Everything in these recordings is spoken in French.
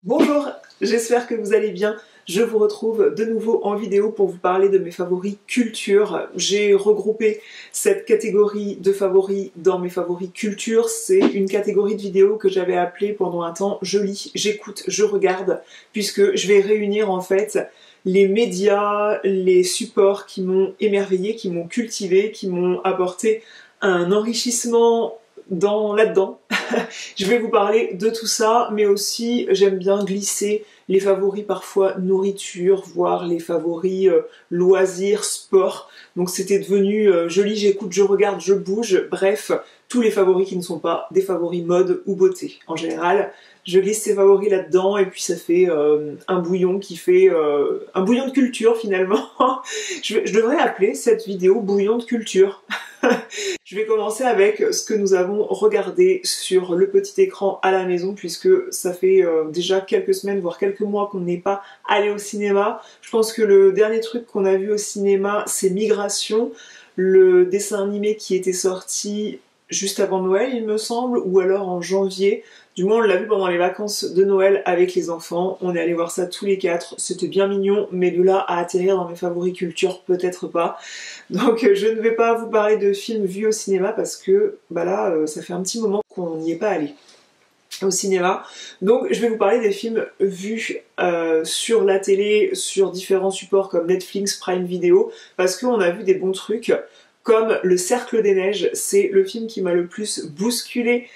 Bonjour, j'espère que vous allez bien. Je vous retrouve de nouveau en vidéo pour vous parler de mes favoris culture. J'ai regroupé cette catégorie de favoris dans mes favoris culture. C'est une catégorie de vidéos que j'avais appelée pendant un temps je lis, j'écoute, je regarde, puisque je vais réunir en fait les médias, les supports qui m'ont émerveillé, qui m'ont cultivé, qui m'ont apporté un enrichissement là-dedans. Je vais vous parler de tout ça, mais aussi j'aime bien glisser les favoris parfois nourriture, voire les favoris loisirs, sport. Donc c'était devenu je lis, j'écoute, je regarde, je bouge, bref, tous les favoris qui ne sont pas des favoris mode ou beauté. En général, je glisse ces favoris là-dedans et puis ça fait un bouillon qui fait un bouillon de culture finalement. Je devrais appeler cette vidéo bouillon de culture. Je vais commencer avec ce que nous avons regardé sur le petit écran à la maison, puisque ça fait déjà quelques semaines, voire quelques mois qu'on n'est pas allé au cinéma. Je pense que le dernier truc qu'on a vu au cinéma, c'est Migration, le dessin animé qui était sorti juste avant Noël, il me semble, ou alors en janvier. Du moins, on l'a vu pendant les vacances de Noël avec les enfants. On est allé voir ça tous les quatre. C'était bien mignon, mais de là à atterrir dans mes favoris culture, peut-être pas. Donc, je ne vais pas vous parler de films vus au cinéma parce que, bah là, ça fait un petit moment qu'on n'y est pas allé au cinéma. Donc, je vais vous parler des films vus sur la télé, sur différents supports comme Netflix, Prime Video, parce qu'on a vu des bons trucs, comme Le Cercle des Neiges. C'est le film qui m'a le plus bousculé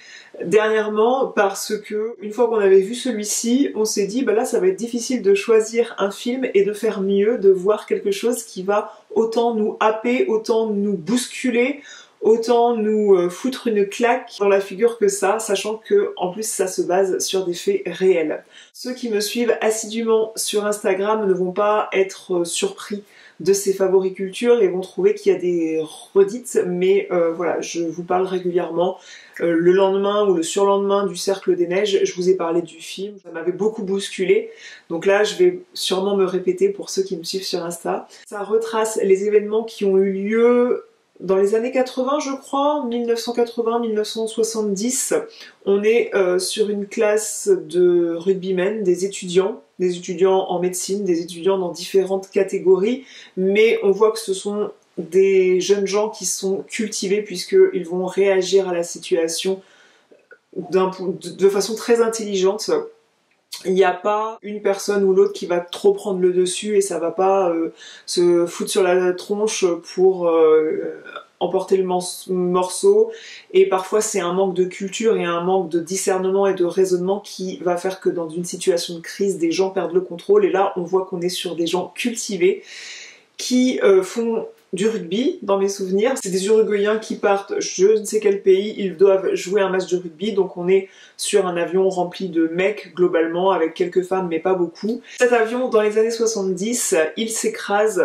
dernièrement, parce que une fois qu'on avait vu celui-ci, on s'est dit bah là ça va être difficile de choisir un film et de faire mieux, de voir quelque chose qui va autant nous happer, autant nous bousculer, autant nous foutre une claque dans la figure que ça, sachant que en plus ça se base sur des faits réels. Ceux qui me suivent assidûment sur Instagram ne vont pas être surpris de ces favoris culture et vont trouver qu'il y a des redites, mais voilà, je vous parle régulièrement. Le lendemain ou le surlendemain du Cercle des Neiges, je vous ai parlé du film, ça m'avait beaucoup bousculé, donc là je vais sûrement me répéter pour ceux qui me suivent sur Insta. Ça retrace les événements qui ont eu lieu dans les années 80, je crois, 1980-1970, on est sur une classe de rugbymen, des étudiants en médecine, des étudiants dans différentes catégories, mais on voit que ce sont des jeunes gens qui sont cultivés puisqu'ils vont réagir à la situation de façon très intelligente. Il n'y a pas une personne ou l'autre qui va trop prendre le dessus et ça va pas se foutre sur la tronche pour emporter le morceau, et parfois c'est un manque de culture et un manque de discernement et de raisonnement qui va faire que dans une situation de crise des gens perdent le contrôle, et là on voit qu'on est sur des gens cultivés qui font du rugby, dans mes souvenirs. C'est des Uruguayens qui partent je ne sais quel pays, ils doivent jouer un match de rugby, donc on est sur un avion rempli de mecs globalement, avec quelques femmes mais pas beaucoup. Cet avion, dans les années 70, il s'écrase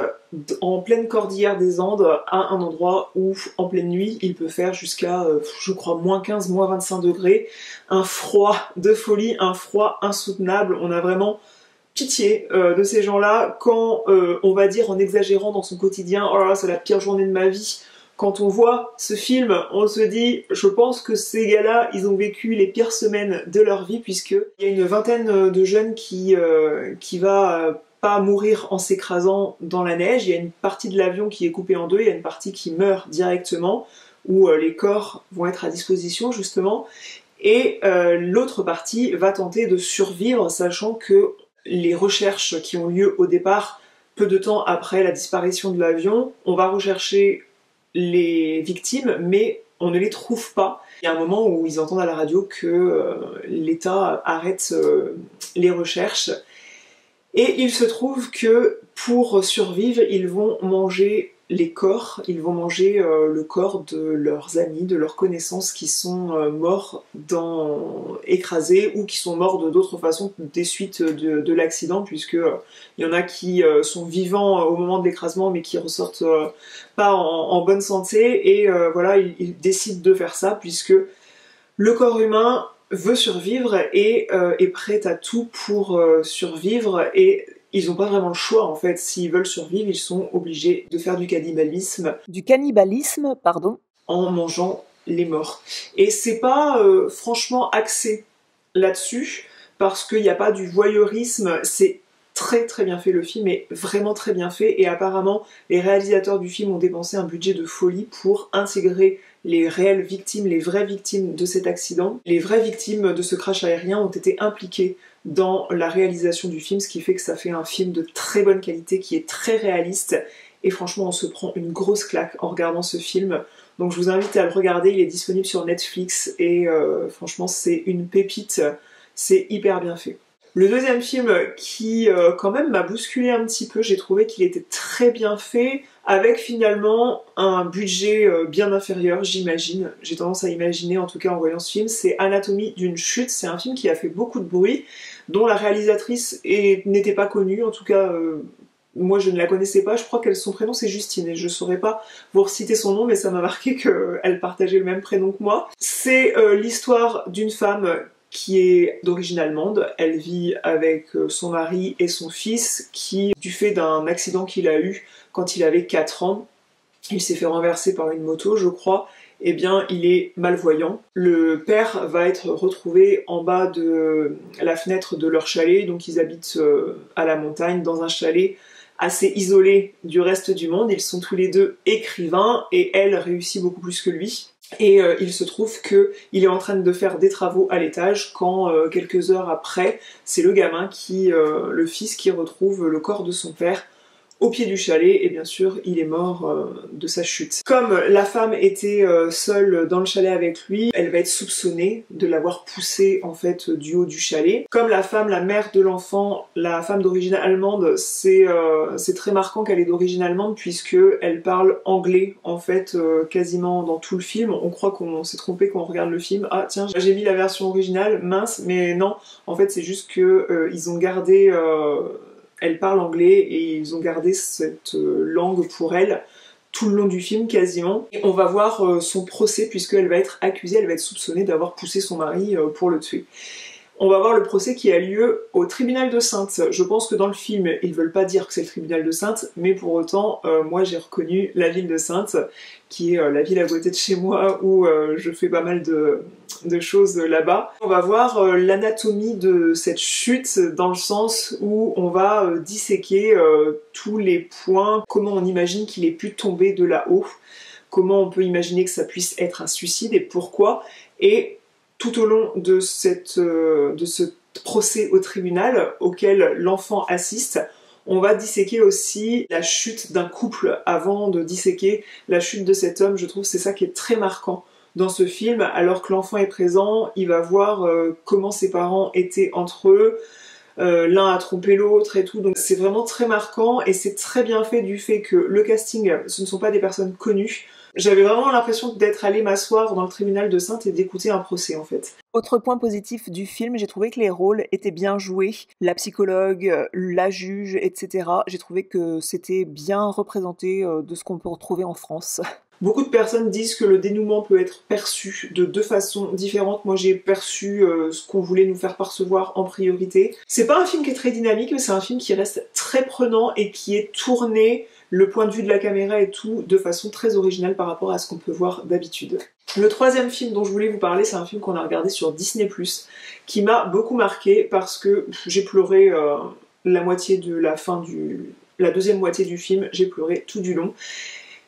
en pleine cordillère des Andes, à un endroit où en pleine nuit il peut faire jusqu'à, je crois, moins 15, moins 25 degrés, un froid de folie, un froid insoutenable. On a vraiment pitié de ces gens-là quand on va dire en exagérant dans son quotidien oh là là c'est la pire journée de ma vie. Quand on voit ce film, on se dit je pense que ces gars-là ils ont vécu les pires semaines de leur vie, puisqu'il y a une vingtaine de jeunes qui va pas mourir en s'écrasant dans la neige. Il y a une partie de l'avion qui est coupée en deux, il y a une partie qui meurt directement, où les corps vont être à disposition justement, et l'autre partie va tenter de survivre, sachant que les recherches qui ont lieu au départ, peu de temps après la disparition de l'avion, on va rechercher les victimes, mais on ne les trouve pas. Il y a un moment où ils entendent à la radio que l'État arrête les recherches, et il se trouve que pour survivre, ils vont manger les corps, ils vont manger le corps de leurs amis, de leurs connaissances qui sont morts écrasés, ou qui sont morts de d'autres façons des suites de l'accident, puisque il y en a qui sont vivants au moment de l'écrasement mais qui ressortent pas en bonne santé, et voilà, ils décident de faire ça puisque le corps humain veut survivre et est prêt à tout pour survivre, et ils n'ont pas vraiment le choix en fait. S'ils veulent survivre, ils sont obligés de faire du cannibalisme. Du cannibalisme, pardon. En mangeant les morts. Et c'est pas franchement axé là-dessus, parce qu'il n'y a pas du voyeurisme, c'est très très bien fait, le film est vraiment très bien fait et apparemment les réalisateurs du film ont dépensé un budget de folie pour intégrer les réelles victimes, les vraies victimes de cet accident. Les vraies victimes de ce crash aérien ont été impliquées dans la réalisation du film, ce qui fait que ça fait un film de très bonne qualité qui est très réaliste et franchement on se prend une grosse claque en regardant ce film. Donc je vous invite à le regarder, il est disponible sur Netflix et franchement c'est une pépite, c'est hyper bien fait. Le deuxième film qui quand même m'a bousculé un petit peu, j'ai trouvé qu'il était très bien fait, avec finalement un budget bien inférieur, j'imagine. J'ai tendance à imaginer en tout cas en voyant ce film, c'est Anatomie d'une chute. C'est un film qui a fait beaucoup de bruit, dont la réalisatrice n'était pas connue, en tout cas moi je ne la connaissais pas, je crois que son prénom c'est Justine et je saurais pas vous reciter son nom mais ça m'a marqué qu'elle partageait le même prénom que moi. C'est l'histoire d'une femme qui est d'origine allemande, elle vit avec son mari et son fils qui, du fait d'un accident qu'il a eu quand il avait 4 ans, il s'est fait renverser par une moto je crois, eh bien il est malvoyant. Le père va être retrouvé en bas de la fenêtre de leur chalet, donc ils habitent à la montagne dans un chalet assez isolé du reste du monde, ils sont tous les deux écrivains et elle réussit beaucoup plus que lui. Et il se trouve qu'il est en train de faire des travaux à l'étage quand quelques heures après, c'est le gamin le fils qui retrouve le corps de son père au pied du chalet et bien sûr il est mort de sa chute. Comme la femme était seule dans le chalet avec lui, elle va être soupçonnée de l'avoir poussé en fait du haut du chalet. Comme la femme, la mère de l'enfant, la femme d'origine allemande, c'est très marquant qu'elle est d'origine allemande puisque elle parle anglais en fait quasiment dans tout le film. On croit qu'on s'est trompé quand on regarde le film. Ah tiens, j'ai mis la version originale, mince, mais non, en fait c'est juste que ils ont gardé elle parle anglais et ils ont gardé cette langue pour elle tout le long du film quasiment. Et on va voir son procès puisqu'elle va être accusée, elle va être soupçonnée d'avoir poussé son mari pour le tuer. On va voir le procès qui a lieu au tribunal de Saintes. Je pense que dans le film, ils veulent pas dire que c'est le tribunal de Saintes, mais pour autant, moi j'ai reconnu la ville de Saintes, qui est la ville à côté de chez moi où je fais pas mal de choses là-bas. On va voir l'anatomie de cette chute dans le sens où on va disséquer tous les points, comment on imagine qu'il ait pu tomber de là-haut, comment on peut imaginer que ça puisse être un suicide et pourquoi. Et tout au long de ce procès au tribunal auquel l'enfant assiste, on va disséquer aussi la chute d'un couple avant de disséquer la chute de cet homme. Je trouve que c'est ça qui est très marquant dans ce film. Alors que l'enfant est présent, il va voir comment ses parents étaient entre eux, l'un a trompé l'autre et tout, donc c'est vraiment très marquant et c'est très bien fait du fait que le casting, ce ne sont pas des personnes connues. J'avais vraiment l'impression d'être allée m'asseoir dans le tribunal de Saintes et d'écouter un procès en fait. Autre point positif du film, j'ai trouvé que les rôles étaient bien joués. La psychologue, la juge, etc. J'ai trouvé que c'était bien représenté de ce qu'on peut retrouver en France. Beaucoup de personnes disent que le dénouement peut être perçu de deux façons différentes. Moi j'ai perçu ce qu'on voulait nous faire percevoir en priorité. C'est pas un film qui est très dynamique, mais c'est un film qui reste très prenant et qui est tourné, le point de vue de la caméra et tout, de façon très originale par rapport à ce qu'on peut voir d'habitude. Le troisième film dont je voulais vous parler, c'est un film qu'on a regardé sur Disney+, qui m'a beaucoup marqué parce que j'ai pleuré la moitié de la deuxième moitié du film, j'ai pleuré tout du long.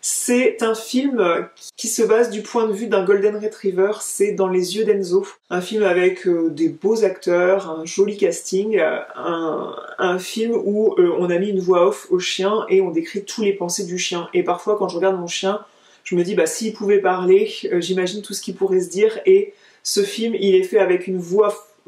C'est un film qui se base du point de vue d'un Golden Retriever, c'est Dans les yeux d'Enzo. Un film avec des beaux acteurs, un joli casting, un film où on a mis une voix off au chien et on décrit tous les pensées du chien. Et parfois quand je regarde mon chien, je me dis bah s'il pouvait parler, j'imagine tout ce qu'il pourrait se dire. Et ce film, il est fait avec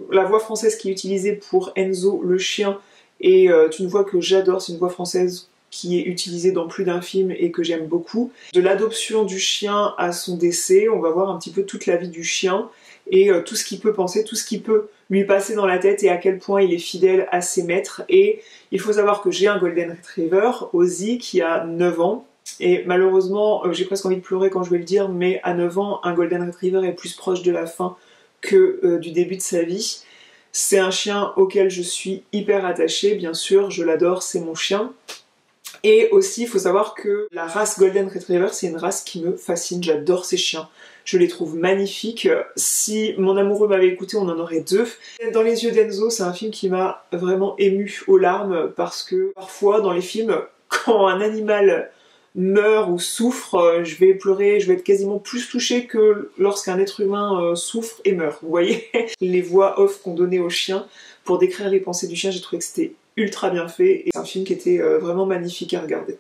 la voix française qui est utilisée pour Enzo le chien est une voix que j'adore, c'est une voix française qui est utilisé dans plus d'un film et que j'aime beaucoup. De l'adoption du chien à son décès, on va voir un petit peu toute la vie du chien et tout ce qu'il peut penser, tout ce qui peut lui passer dans la tête et à quel point il est fidèle à ses maîtres. Et il faut savoir que j'ai un Golden Retriever, Ozzy, qui a 9 ans. Et malheureusement, j'ai presque envie de pleurer quand je vais le dire, mais à 9 ans, un Golden Retriever est plus proche de la fin que du début de sa vie. C'est un chien auquel je suis hyper attachée, bien sûr, je l'adore, c'est mon chien. Et aussi, il faut savoir que la race Golden Retriever, c'est une race qui me fascine, j'adore ces chiens. je les trouve magnifiques. Si mon amoureux m'avait écouté, on en aurait deux. Dans les yeux d'Enzo, c'est un film qui m'a vraiment émue aux larmes parce que parfois dans les films, quand un animal meurt ou souffre, je vais pleurer, je vais être quasiment plus touchée que lorsqu'un être humain souffre et meurt. Vous voyez, les voix off qu'on donnait aux chiens pour décrire les pensées du chien, j'ai trouvé que c'était ultra bien fait et c'est un film qui était vraiment magnifique à regarder.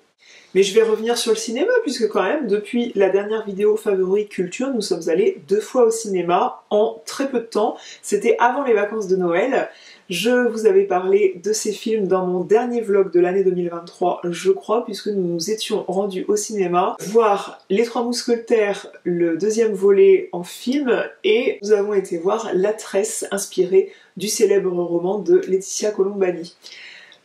Mais je vais revenir sur le cinéma puisque quand même, depuis la dernière vidéo Favori Culture, nous sommes allés 2 fois au cinéma en très peu de temps. C'était avant les vacances de Noël. Je vous avais parlé de ces films dans mon dernier vlog de l'année 2023, je crois, puisque nous nous étions rendus au cinéma voir Les Trois Mousquetaires, le 2e volet en film, et nous avons été voir La Tresse, inspirée du célèbre roman de Laetitia Colombani.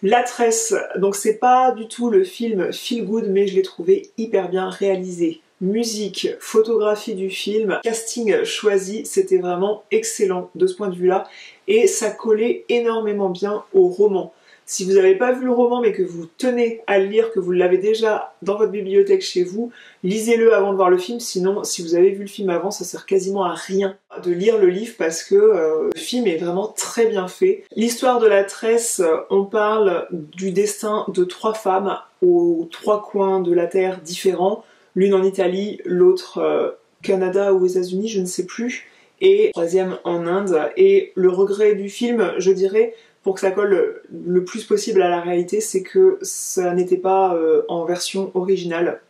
La Tresse, donc c'est pas du tout le film feel good, mais je l'ai trouvé hyper bien réalisé. Musique, photographie du film, casting choisi, c'était vraiment excellent de ce point de vue-là, et ça collait énormément bien au roman. Si vous n'avez pas vu le roman mais que vous tenez à le lire, que vous l'avez déjà dans votre bibliothèque chez vous, lisez-le avant de voir le film, sinon si vous avez vu le film avant, ça sert quasiment à rien de lire le livre parce que le film est vraiment très bien fait. L'histoire de La Tresse, on parle du destin de 3 femmes aux 3 coins de la Terre différents, l'une en Italie, l'autre Canada ou aux États-Unis, je ne sais plus, et 3e en Inde. Et le regret du film, je dirais, pour que ça colle le plus possible à la réalité, c'est que ça n'était pas en version originale.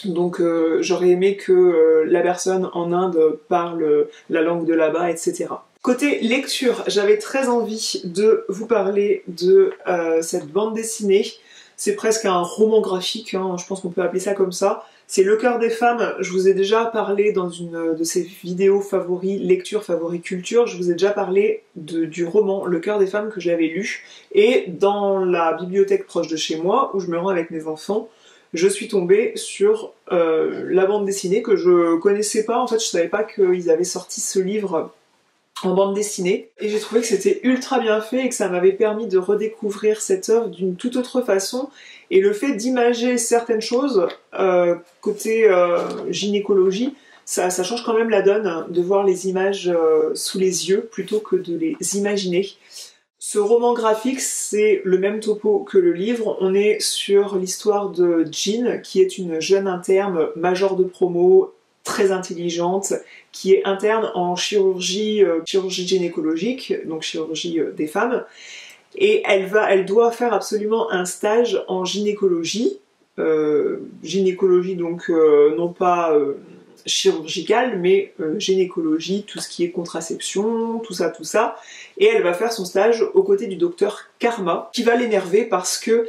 Donc j'aurais aimé que la personne en Inde parle la langue de là-bas, etc. Côté lecture, j'avais très envie de vous parler de cette bande dessinée. C'est presque un roman graphique, hein, je pense qu'on peut appeler ça comme ça. C'est Le Cœur des femmes, je vous ai déjà parlé dans une de ces vidéos favoris, lecture, favoris culture, je vous ai déjà parlé du roman Le Cœur des femmes que j'avais lu, et dans la bibliothèque proche de chez moi, où je me rends avec mes enfants, je suis tombée sur la bande dessinée que je connaissais pas, en fait je savais pas qu'ils avaient sorti ce livre en bande dessinée, et j'ai trouvé que c'était ultra bien fait et que ça m'avait permis de redécouvrir cette œuvre d'une toute autre façon, et le fait d'imager certaines choses côté gynécologie, ça change quand même la donne de voir les images sous les yeux plutôt que de les imaginer. Ce roman graphique, c'est le même topo que le livre. On est sur l'histoire de Jean, qui est une jeune interne, major de promo, très intelligente, qui est interne en chirurgie gynécologique, donc chirurgie des femmes, et elle doit faire absolument un stage en gynécologie, donc non pas chirurgicale, mais gynécologie, tout ce qui est contraception, tout ça, et elle va faire son stage aux côtés du docteur Karma, qui va l'énerver parce que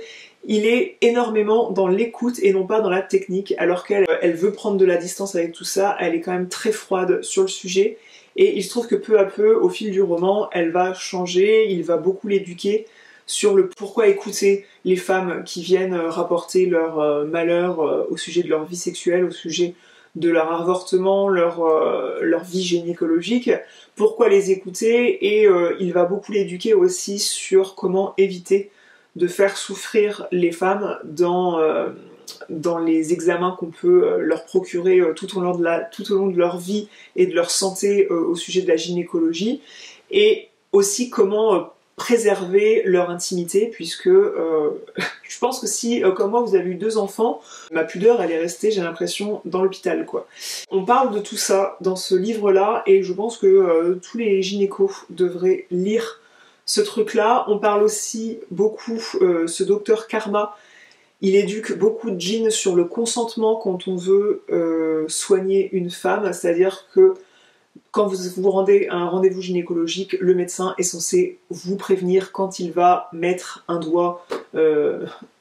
il est énormément dans l'écoute et non pas dans la technique, alors qu'elle veut prendre de la distance avec tout ça, elle est quand même très froide sur le sujet, et il se trouve que peu à peu, au fil du roman, elle va changer, il va beaucoup l'éduquer sur le pourquoi écouter les femmes qui viennent rapporter leur malheur au sujet de leur vie sexuelle, au sujet de leur avortement, leur vie gynécologique, pourquoi les écouter, et il va beaucoup l'éduquer aussi sur comment éviter de faire souffrir les femmes dans les examens qu'on peut leur procurer tout au long de leur vie et de leur santé au sujet de la gynécologie, et aussi comment préserver leur intimité, puisque je pense que si, comme moi, vous avez eu 2 enfants, ma pudeur, elle est restée, j'ai l'impression, dans l'hôpital, quoi. On parle de tout ça dans ce livre-là, et je pense que tous les gynécos devraient lire ce truc-là. On parle aussi beaucoup, ce docteur Karma, il éduque beaucoup de Jean sur le consentement quand on veut soigner une femme, c'est-à-dire que quand vous vous rendez à un rendez-vous gynécologique, le médecin est censé vous prévenir quand il va mettre un doigt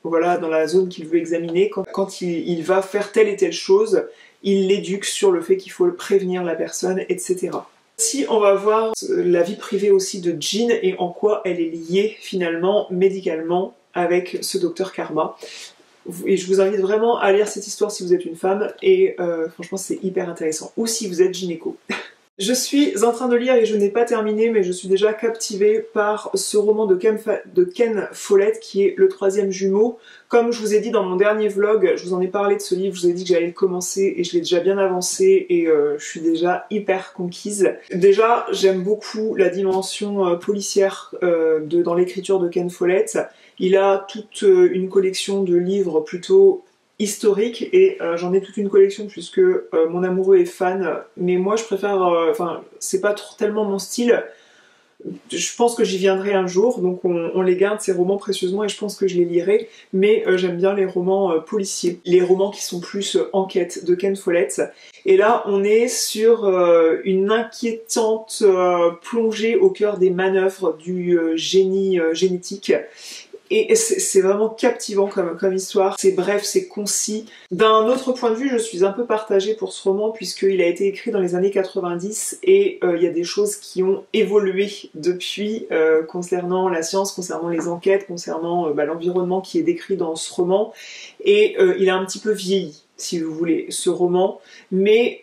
voilà, dans la zone qu'il veut examiner, quand il va faire telle et telle chose, il l'éduque sur le fait qu'il faut prévenir la personne, etc. Si on va voir la vie privée aussi de Jean et en quoi elle est liée finalement médicalement avec ce docteur Karma. Et je vous invite vraiment à lire cette histoire si vous êtes une femme, et franchement c'est hyper intéressant. Ou si vous êtes gynéco. Je suis en train de lire et je n'ai pas terminé, mais je suis déjà captivée par ce roman de Ken Follett qui est Le troisième jumeau. Comme je vous ai dit dans mon dernier vlog, je vous en ai parlé de ce livre, je vous ai dit que j'allais le commencer et je l'ai déjà bien avancé et je suis déjà hyper conquise. Déjà, j'aime beaucoup la dimension policière dans l'écriture de Ken Follett. Il a toute une collection de livres plutôt historique et j'en ai toute une collection puisque mon amoureux est fan, mais moi je préfère, enfin c'est pas tellement mon style. Je pense que j'y viendrai un jour, donc on les garde ces romans précieusement et je pense que je les lirai, mais j'aime bien les romans policiers, les romans qui sont plus enquête de Ken Follett. Et là on est sur une inquiétante plongée au cœur des manœuvres du génie génétique. Et c'est vraiment captivant comme histoire, c'est bref, c'est concis. D'un autre point de vue, je suis un peu partagée pour ce roman puisqu'il a été écrit dans les années 90 et il y a des choses qui ont évolué depuis concernant la science, concernant les enquêtes, concernant l'environnement qui est décrit dans ce roman. Et il a un petit peu vieilli, si vous voulez, ce roman, mais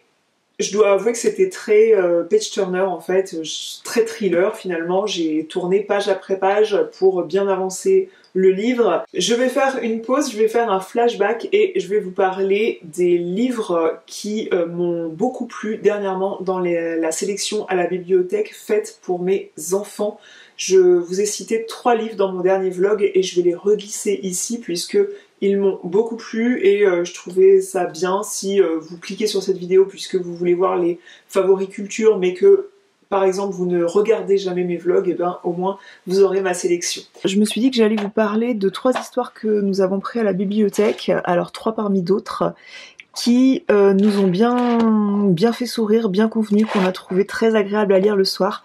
je dois avouer que c'était très page-turner en fait, très thriller finalement. J'ai tourné page après page pour bien avancer le livre. Je vais faire une pause, je vais faire un flashback et je vais vous parler des livres qui m'ont beaucoup plu dernièrement dans la sélection à la bibliothèque faite pour mes enfants. Je vous ai cité 3 livres dans mon dernier vlog et je vais les reglisser ici puisque ils m'ont beaucoup plu et je trouvais ça bien si vous cliquez sur cette vidéo puisque vous voulez voir les favoris culture mais que par exemple vous ne regardez jamais mes vlogs, et bien au moins vous aurez ma sélection. Je me suis dit que j'allais vous parler de 3 histoires que nous avons prises à la bibliothèque, alors 3 parmi d'autres, qui nous ont bien fait sourire, bien convenu, qu'on a trouvé très agréable à lire le soir.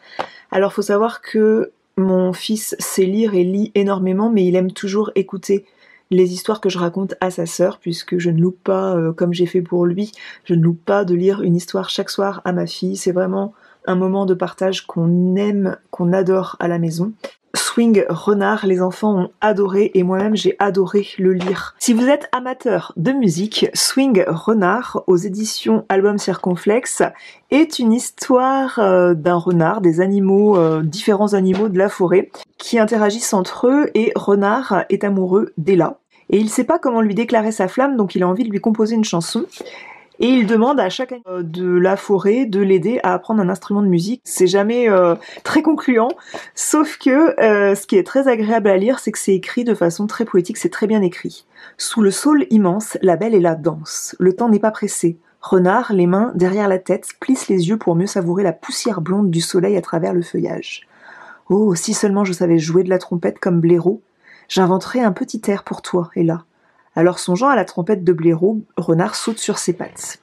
Alors faut savoir que mon fils sait lire et lit énormément mais il aime toujours écouter les histoires que je raconte à sa sœur, puisque je ne loupe pas, comme j'ai fait pour lui, je ne loupe pas de lire une histoire chaque soir à ma fille. C'est vraiment un moment de partage qu'on aime, qu'on adore à la maison. Swing Renard, les enfants ont adoré et moi-même j'ai adoré le lire. Si vous êtes amateur de musique, Swing Renard aux éditions Album Circonflexe est une histoire d'un renard, des animaux, différents animaux de la forêt qui interagissent entre eux et Renard est amoureux d'Ella. Et il sait pas comment lui déclarer sa flamme donc il a envie de lui composer une chanson. Et il demande à chaque animal de la forêt de l'aider à apprendre un instrument de musique. C'est jamais très concluant, sauf que ce qui est très agréable à lire, c'est que c'est écrit de façon très poétique, c'est très bien écrit. Sous le saule immense, la belle et la danse. Le temps n'est pas pressé. Renard, les mains derrière la tête, plisse les yeux pour mieux savourer la poussière blonde du soleil à travers le feuillage. Oh, si seulement je savais jouer de la trompette comme Blaireau, j'inventerais un petit air pour toi, Ella. Alors songeant à la trompette de Blaireau, Renard saute sur ses pattes.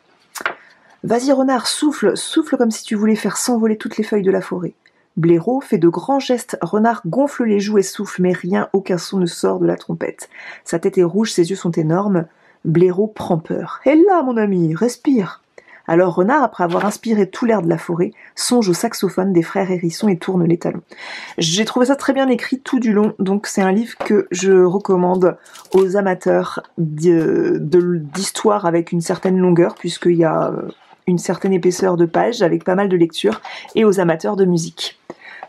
Vas-y Renard, souffle, souffle comme si tu voulais faire s'envoler toutes les feuilles de la forêt. Blaireau fait de grands gestes, Renard gonfle les joues et souffle, mais rien, aucun son ne sort de la trompette. Sa tête est rouge, ses yeux sont énormes. Blaireau prend peur. Hé là, mon ami, respire. Alors Renard, après avoir inspiré tout l'air de la forêt, songe au saxophone des frères Hérisson et tourne les talons. J'ai trouvé ça très bien écrit tout du long, donc c'est un livre que je recommande aux amateurs d'histoire avec une certaine longueur, puisqu'il y a une certaine épaisseur de pages avec pas mal de lectures, et aux amateurs de musique.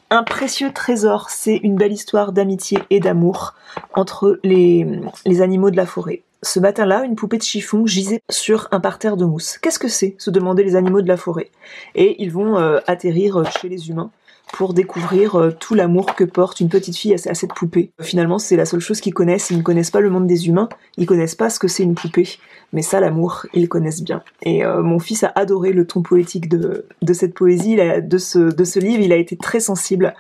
Un précieux trésor, c'est une belle histoire d'amitié et d'amour entre les animaux de la forêt. Ce matin-là, une poupée de chiffon gisait sur un parterre de mousse. Qu'est-ce que c'est ? Se demandaient les animaux de la forêt. Et ils vont atterrir chez les humains pour découvrir tout l'amour que porte une petite fille à cette poupée. Finalement, c'est la seule chose qu'ils connaissent. Ils ne connaissent pas le monde des humains, ils connaissent pas ce que c'est une poupée. Mais ça, l'amour, ils connaissent bien. Et mon fils a adoré le ton poétique de cette poésie, de ce livre. Il a été très sensible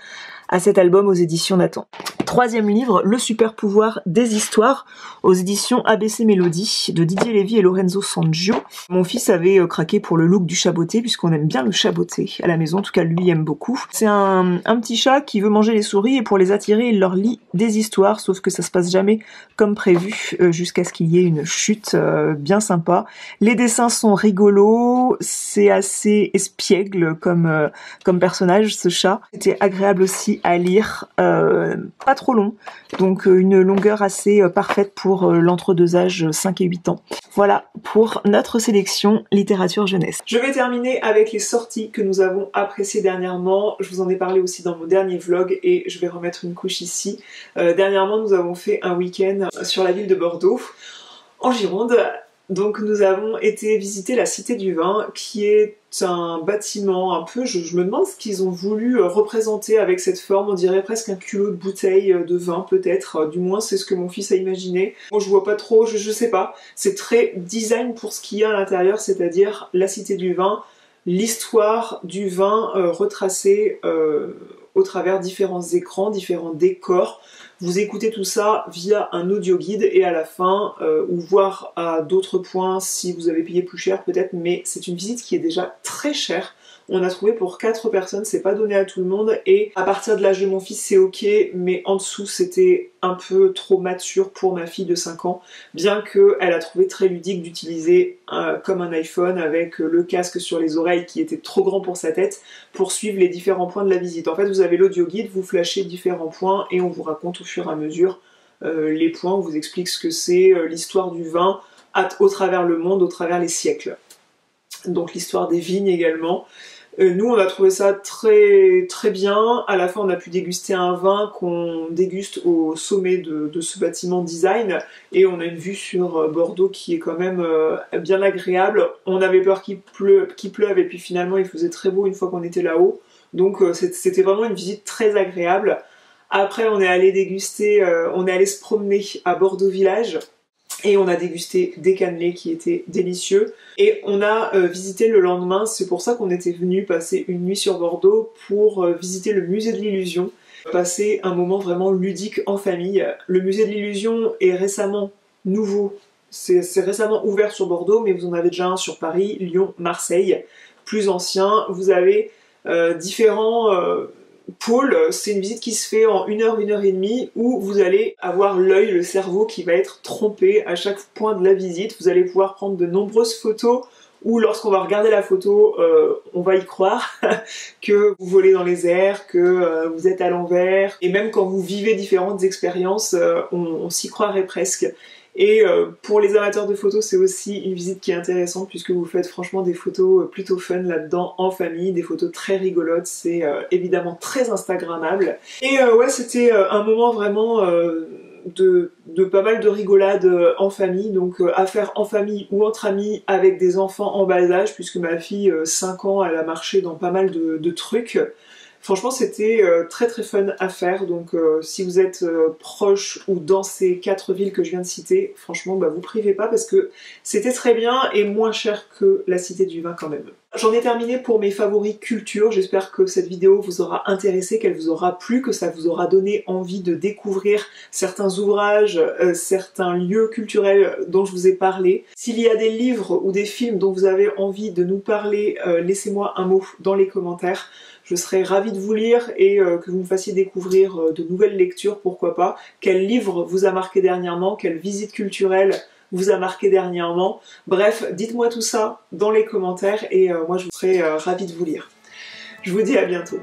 à cet album aux éditions Nathan. 3e livre, Le super pouvoir des histoires, aux éditions ABC Mélodie, de Didier Lévy et Lorenzo Sangio. Mon fils avait craqué pour le look du chaboté, puisqu'on aime bien le chaboté à la maison, en tout cas lui aime beaucoup. C'est un petit chat qui veut manger les souris, et pour les attirer, il leur lit des histoires, sauf que ça se passe jamais comme prévu, jusqu'à ce qu'il y ait une chute bien sympa. Les dessins sont rigolos, c'est assez espiègle comme personnage, ce chat. C'était agréable aussi réussi à lire, pas trop long, donc une longueur assez parfaite pour l'entre-deux-âge 5 et 8 ans. Voilà pour notre sélection littérature jeunesse. Je vais terminer avec les sorties que nous avons appréciées dernièrement. Je vous en ai parlé aussi dans mon dernier vlog et je vais remettre une couche ici. Dernièrement, nous avons fait un week-end sur la ville de Bordeaux, en Gironde. Donc nous avons été visiter la Cité du Vin, qui est un bâtiment un peu, je me demande ce qu'ils ont voulu représenter avec cette forme, on dirait presque un culot de bouteille de vin peut-être, du moins c'est ce que mon fils a imaginé. Moi je vois pas trop, je sais pas, c'est très design pour ce qu'il y a à l'intérieur, c'est-à-dire la Cité du Vin, l'histoire du vin retracée au travers différents écrans, différents décors. Vous écoutez tout ça via un audio guide et à la fin, ou voir à d'autres points si vous avez payé plus cher peut-être, mais c'est une visite qui est déjà très chère. On a trouvé pour 4 personnes, c'est pas donné à tout le monde, et à partir de l'âge de mon fils c'est ok, mais en dessous c'était un peu trop mature pour ma fille de 5 ans, bien qu'elle a trouvé très ludique d'utiliser comme un iPhone avec le casque sur les oreilles qui était trop grand pour sa tête pour suivre les différents points de la visite. En fait vous avez l'audio guide, vous flashez différents points et on vous raconte au fur et à mesure les points, on vous explique ce que c'est, l'histoire du vin au travers le monde, au travers les siècles. Donc l'histoire des vignes également. Nous on a trouvé ça très très bien, à la fin on a pu déguster un vin qu'on déguste au sommet de ce bâtiment design et on a une vue sur Bordeaux qui est quand même bien agréable. On avait peur qu'il pleuve et puis finalement il faisait très beau une fois qu'on était là-haut, donc c'était vraiment une visite très agréable. Après on est allé déguster, on est allé se promener à Bordeaux Village. Et on a dégusté des cannelés qui étaient délicieux. Et on a visité le lendemain, c'est pour ça qu'on était venu passer une nuit sur Bordeaux pour visiter le musée de l'illusion. Passer un moment vraiment ludique en famille. Le musée de l'illusion est récemment nouveau. C'est récemment ouvert sur Bordeaux, mais vous en avez déjà un sur Paris, Lyon, Marseille. Plus ancien. Vous avez différents... pôle, c'est une visite qui se fait en 1 heure, 1 heure et demie, où vous allez avoir l'œil, le cerveau qui va être trompé à chaque point de la visite. Vous allez pouvoir prendre de nombreuses photos, où lorsqu'on va regarder la photo, on va y croire que vous volez dans les airs, que vous êtes à l'envers, et même quand vous vivez différentes expériences, on s'y croirait presque. Et pour les amateurs de photos, c'est aussi une visite qui est intéressante puisque vous faites franchement des photos plutôt fun là-dedans en famille, des photos très rigolotes, c'est évidemment très instagrammable. Et ouais, c'était un moment vraiment de pas mal de rigolades en famille, donc à faire en famille ou entre amis avec des enfants en bas âge, puisque ma fille, 5 ans, elle a marché dans pas mal de trucs. Franchement c'était très très fun à faire, donc si vous êtes proche ou dans ces 4 villes que je viens de citer, franchement bah, vous privez pas parce que c'était très bien et moins cher que la Cité du Vin quand même. J'en ai terminé pour mes favoris culture, j'espère que cette vidéo vous aura intéressé, qu'elle vous aura plu, que ça vous aura donné envie de découvrir certains ouvrages, certains lieux culturels dont je vous ai parlé. S'il y a des livres ou des films dont vous avez envie de nous parler, laissez-moi un mot dans les commentaires. Je serais ravie de vous lire et que vous me fassiez découvrir de nouvelles lectures, pourquoi pas. Quel livre vous a marqué dernièrement, quelle visite culturelle vous a marqué dernièrement. Bref, dites-moi tout ça dans les commentaires et moi je serai ravie de vous lire. Je vous dis à bientôt.